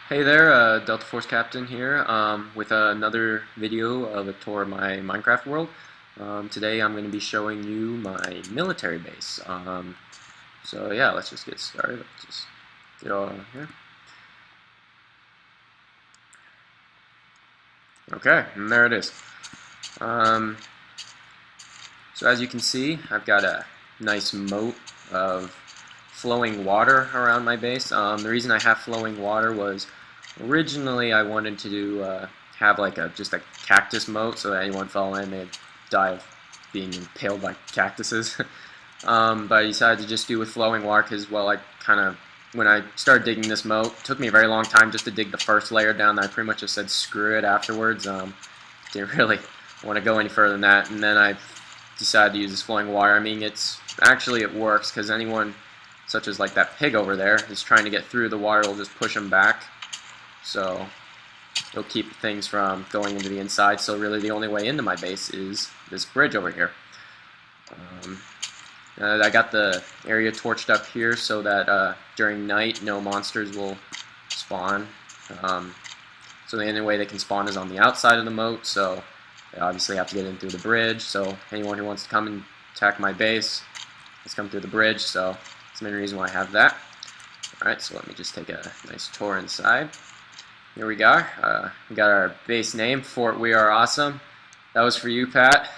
Hey there, deltaforcecaptain here with another video of a tour of my Minecraft world. Today I'm going to be showing you my military base. So yeah, let's just get started. Let's just get all here. Okay, and there it is. So as you can see, I've got a nice moat of flowing water around my base. The reason I have flowing water was originally I wanted to have like just a cactus moat so that anyone fell in they'd die of being impaled by cactuses. But I decided to just do with flowing water because, well, when I started digging this moat, it took me a very long time just to dig the first layer down. I pretty much just said screw it afterwards. Didn't really want to go any further than that, and then I decided to use this flowing water. I mean, it works because anyone such as like that pig over there is trying to get through, the water will just push them back, so it'll keep things from going into the inside. So really the only way into my base is this bridge over here. I got the area torched up here so that during night no monsters will spawn. So the only way they can spawn is on the outside of the moat, so they obviously have to get in through the bridge. So anyone who wants to come and attack my base has come through the bridge, so that's the main reason why I have that. Alright, so let me just take a nice tour inside. Here we go. We got our base name, Fort We Are Awesome. That was for you, Pat.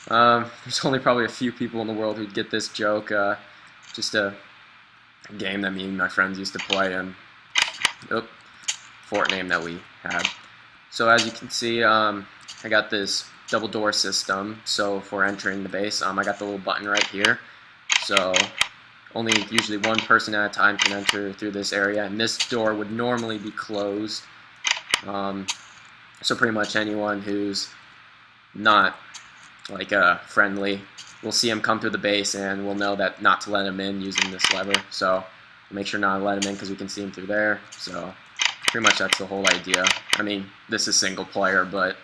There's only probably a few people in the world who'd get this joke. Just a game that me and my friends used to play, and fort name that we had. So as you can see, I got this double door system, so for entering the base, I got the little button right here. So only usually one person at a time can enter through this area, and this door would normally be closed. So pretty much anyone who's not like friendly, we'll see him come through the base and we'll know that not to let him in using this lever. So make sure not to let him in because we can see him through there. So pretty much that's the whole idea. I mean, this is single player, but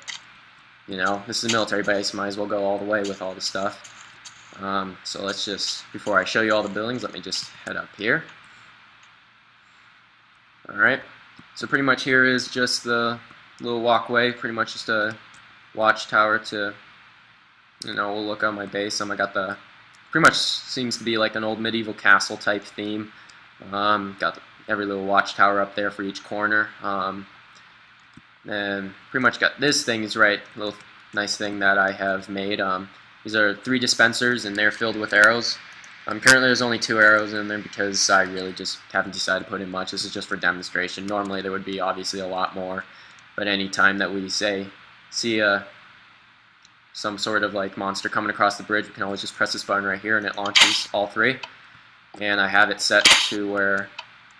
you know, this is a military base, might as well go all the way with all the stuff. So let's just, before I show you all the buildings, let me just head up here. Alright, so pretty much here is just the little walkway, pretty much just a watchtower to, you know, we'll look on my base. I got the, pretty much seems to be like an old medieval castle type theme. Got every little watchtower up there for each corner. And pretty much got this thing is right, a little nice thing that I have made. These are 3 dispensers and they're filled with arrows. Currently there's only 2 arrows in there because I really just haven't decided to put in much. This is just for demonstration. Normally there would be obviously a lot more, but any time that we see some sort of like monster coming across the bridge, we can always just press this button right here and it launches all 3. And I have it set to where it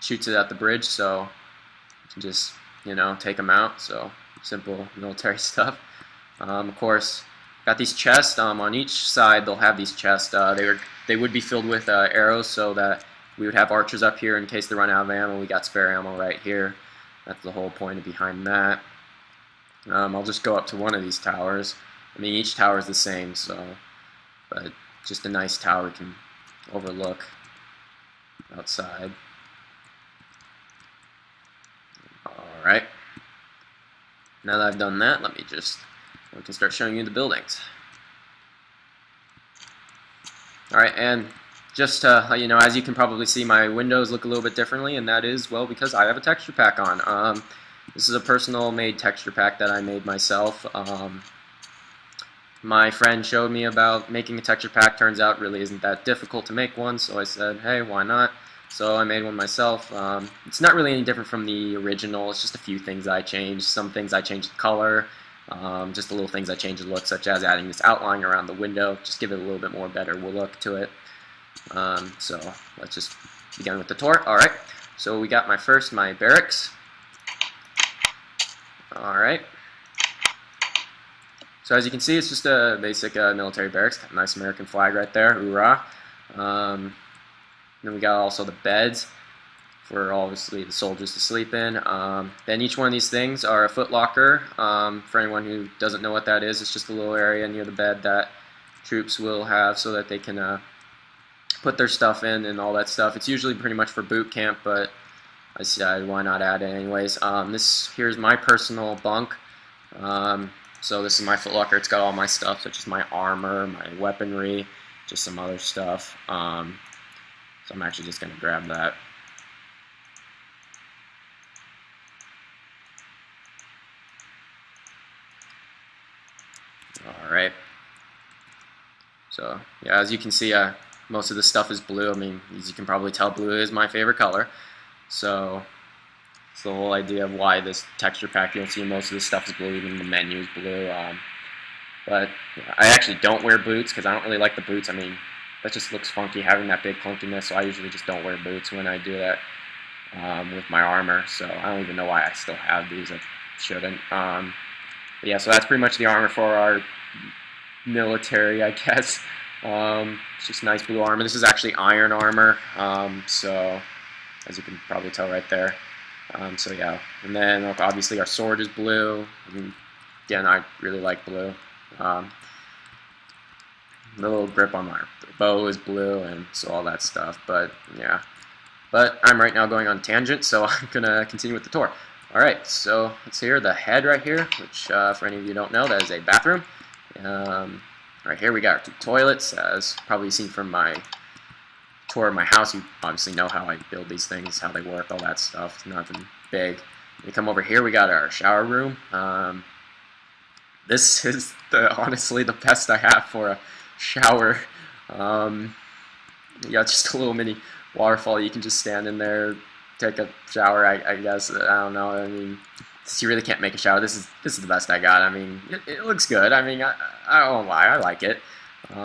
shoots it at the bridge, so you can just, you know, take them out. So simple military stuff. Of course, got these chests. On each side they'll have these chests. They would be filled with arrows so that we would have archers up here in case they run out of ammo. We got spare ammo right here. That's the whole point behind that. I'll just go up to one of these towers. I mean, each tower is the same, so, but just a nice tower can overlook outside. Alright, now that I've done that, we can start showing you the buildings. Alright, and just to, you know, as you can probably see, my windows look a little bit differently, and that is, well, because I have a texture pack on. This is a personal made texture pack that I made myself. My friend showed me about making a texture pack. Turns out it really isn't that difficult to make one, so I said, hey, why not? So I made one myself. It's not really any different from the original. It's just a few things I changed. Some things I changed the color. Just the little things I changed the look, such as adding this outline around the window. Just give it a little bit more better look to it. So let's just begin with the tour. Alright, so we got my barracks. Alright. So as you can see, it's just a basic military barracks. Got a nice American flag right there, hoorah. Then we got also the beds for obviously the soldiers to sleep in. Then each one of these things are a foot locker. For anyone who doesn't know what that is, it's just a little area near the bed that troops will have so that they can put their stuff in and all that stuff. It's usually pretty much for boot camp, but I decided why not add it anyways. This here's my personal bunk. So this is my footlocker. It's got all my stuff, such as my armor, my weaponry, just some other stuff. So I'm actually just going to grab that. Alright. So, yeah, as you can see, most of the stuff is blue. I mean, as you can probably tell, blue is my favorite color. So, it's the whole idea of why this texture pack, you'll see most of the stuff is blue, even the menu is blue. But yeah, I actually don't wear boots because I don't really like the boots. I mean, that just looks funky having that big clunkiness, so I usually just don't wear boots when I do that with my armor. So I don't even know why I still have these. I shouldn't. But yeah, so that's pretty much the armor for our military, I guess. It's just nice blue armor. This is actually iron armor, so as you can probably tell right there. So yeah, and then obviously our sword is blue. Again, I really like blue. The little grip on my bow is blue, and so all that stuff. But yeah, but I'm right now going on a tangent, so I'm gonna continue with the tour. All right, so let's hear the head right here, which for any of you who don't know, that is a bathroom. Right here we got our 2 toilets. As probably seen from my tour of my house, you obviously know how I build these things, how they work, all that stuff. It's nothing big. We come over here, we got our shower room. This is honestly the best I have for a shower. You got just a little mini waterfall. You can just stand in there, take a shower. I guess I don't know. I mean, you really can't make a shower. This is the best I got. I mean, it looks good. I mean, I don't know why. I like it.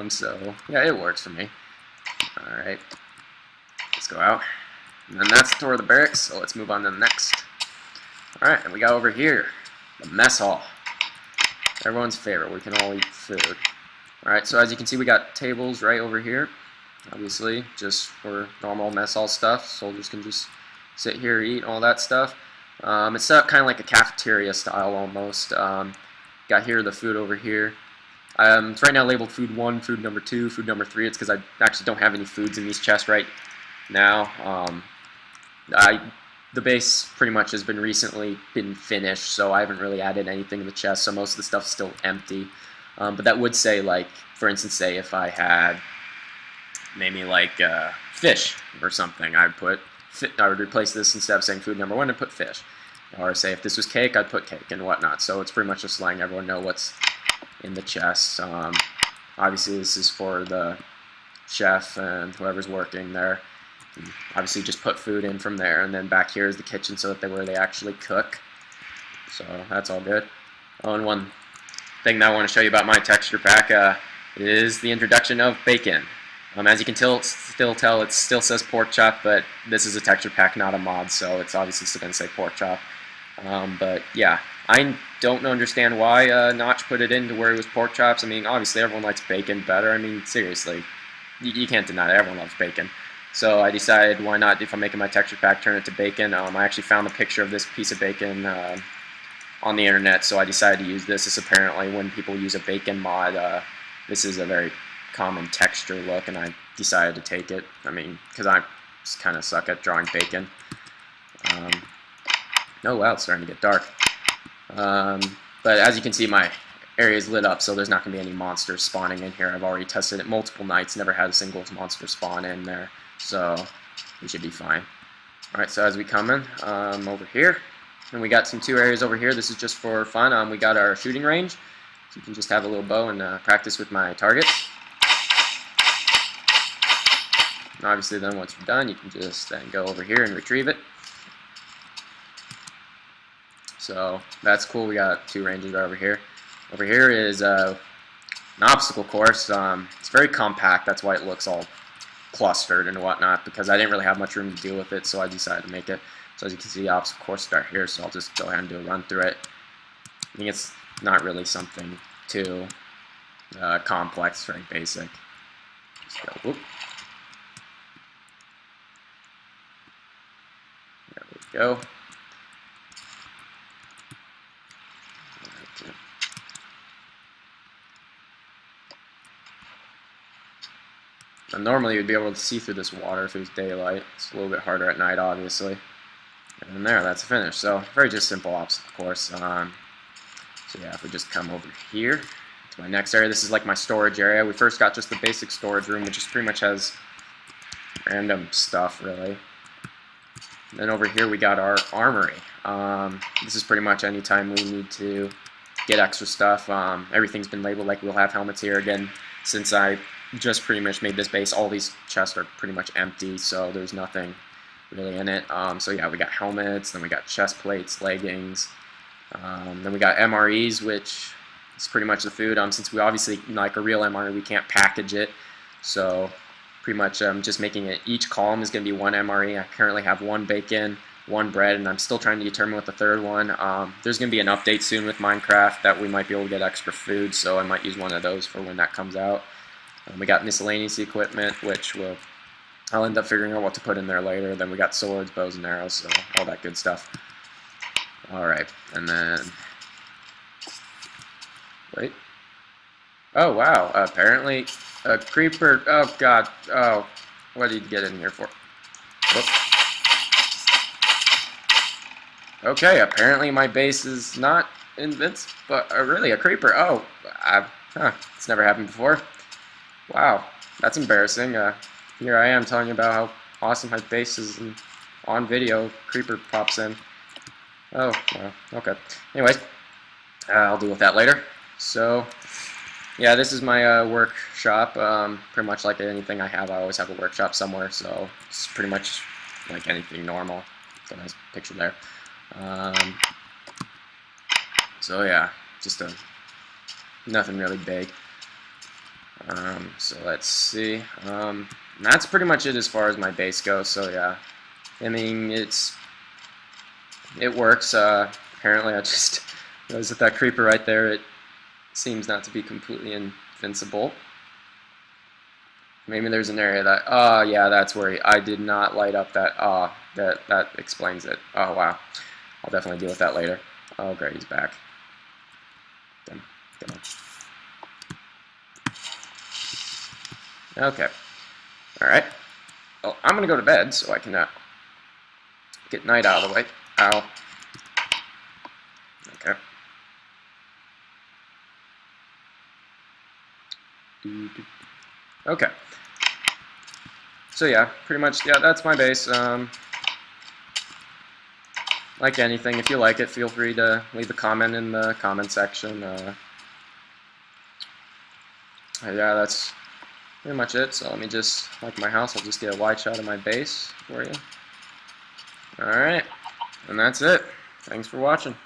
So yeah, it works for me. All right, let's go out. And then that's the tour of the barracks. So let's move on to the next. All right, and we got over here the mess hall. Everyone's favorite. We can all eat food. Alright, so as you can see, we got tables right over here. Obviously, just for normal mess hall stuff. Soldiers can just sit here, eat, all that stuff. It's set up kind of like a cafeteria style almost. Got here the food over here. It's right now labeled food 1, food number 2, food number 3. It's because I actually don't have any foods in these chests right now. The base pretty much has recently been finished, so I haven't really added anything in the chest, so most of the stuff's still empty. But that would say, like, for instance, say if I had maybe like fish or something, I would replace this instead of saying food number 1 and put fish. Or say if this was cake, I'd put cake and whatnot. So it's pretty much just letting everyone know what's in the chest. Obviously, this is for the chef and whoever's working there. Obviously just put food in from there, and then back here is the kitchen so that where they actually cook. So that's all good. Oh, and one thing that I want to show you about my texture pack is the introduction of bacon. As you can still tell, it still says pork chop, but this is a texture pack, not a mod, so it's obviously still going to say pork chop. But yeah, I don't understand why Notch put it into where it was pork chops. I mean, obviously everyone likes bacon better. I mean, seriously, you can't deny that. Everyone loves bacon. So I decided, why not, if I'm making my texture pack, turn it to bacon. I actually found a picture of this piece of bacon on the internet, so I decided to use this. This apparently, when people use a bacon mod, this is a very common texture look, and I decided to take it. I mean, because I kind of suck at drawing bacon. Oh wow, it's starting to get dark. But as you can see, my area is lit up, so there's not going to be any monsters spawning in here. I've already tested it multiple nights, never had a single monster spawn in there, so we should be fine. Alright, so as we come in, over here, and we got some 2 areas over here. This is just for fun. We got our shooting range, so you can just have a little bow and practice with my targets. And obviously then once you're done, you can just then go over here and retrieve it. So that's cool. We got 2 ranges right over here. Over here is an obstacle course. It's very compact. That's why it looks all clustered and whatnot, because I didn't really have much room to deal with it, so I decided to make it. So as you can see, the obstacle course start here, so I'll just go ahead and do a run through it. I think it's not really something too complex, very basic. Just go, whoop. There we go. Now, normally you'd be able to see through this water if it was daylight. It's a little bit harder at night, obviously. And there, that's finished. So very just simple obstacle course. So yeah, if we just come over here to my next area, this is like my storage area. We first got just the basic storage room, which just pretty much has random stuff, really. And then over here we got our armory. This is pretty much anytime we need to get extra stuff. Everything's been labeled, like we'll have helmets here. Again, since I just pretty much made this base, all these chests are pretty much empty, so there's nothing really in it. So yeah, we got helmets, then we got chest plates, leggings, then we got MREs, which is pretty much the food. Since we obviously, like a real MRE, we can't package it, so pretty much just making it, each column is going to be one MRE. I currently have one bacon, one bread, and I'm still trying to determine what the third one. There's going to be an update soon with Minecraft that we might be able to get extra food, so I might use one of those for when that comes out. We got miscellaneous equipment, which I'll end up figuring out what to put in there later. Then we got swords, bows, and arrows, so all that good stuff. Alright, and then... Wait. Oh, wow. Apparently a creeper... Oh, God. Oh, what did you get in here for? Whoops. Okay, apparently my base is not invincible, but really a creeper. Oh, it's never happened before. Wow, that's embarrassing. Here I am telling you about how awesome my base is, and on video, creeper pops in. Oh, well, okay. Anyways, I'll deal with that later. So, yeah, this is my workshop. Pretty much like anything I have, I always have a workshop somewhere, so it's pretty much like anything normal. Got a nice picture there. So yeah, just nothing really big. So let's see. That's pretty much it as far as my base goes. So yeah, I mean it works. Apparently, I just noticed that creeper right there. It seems not to be completely invincible. Maybe there's an area that. Oh yeah, that's where I did not light up that. That explains it. Oh wow. I'll definitely deal with that later. Oh great, he's back. Come on. Okay. Alright. Well, I'm going to go to bed so I can get night out of the way. Ow. Okay. Okay. So yeah, pretty much, yeah, that's my base. Like anything, if you like it, feel free to leave a comment in the comment section. Yeah, that's pretty much it. So let me just, like my house, I'll just get a wide shot of my base for you. Alright, and that's it. Thanks for watching.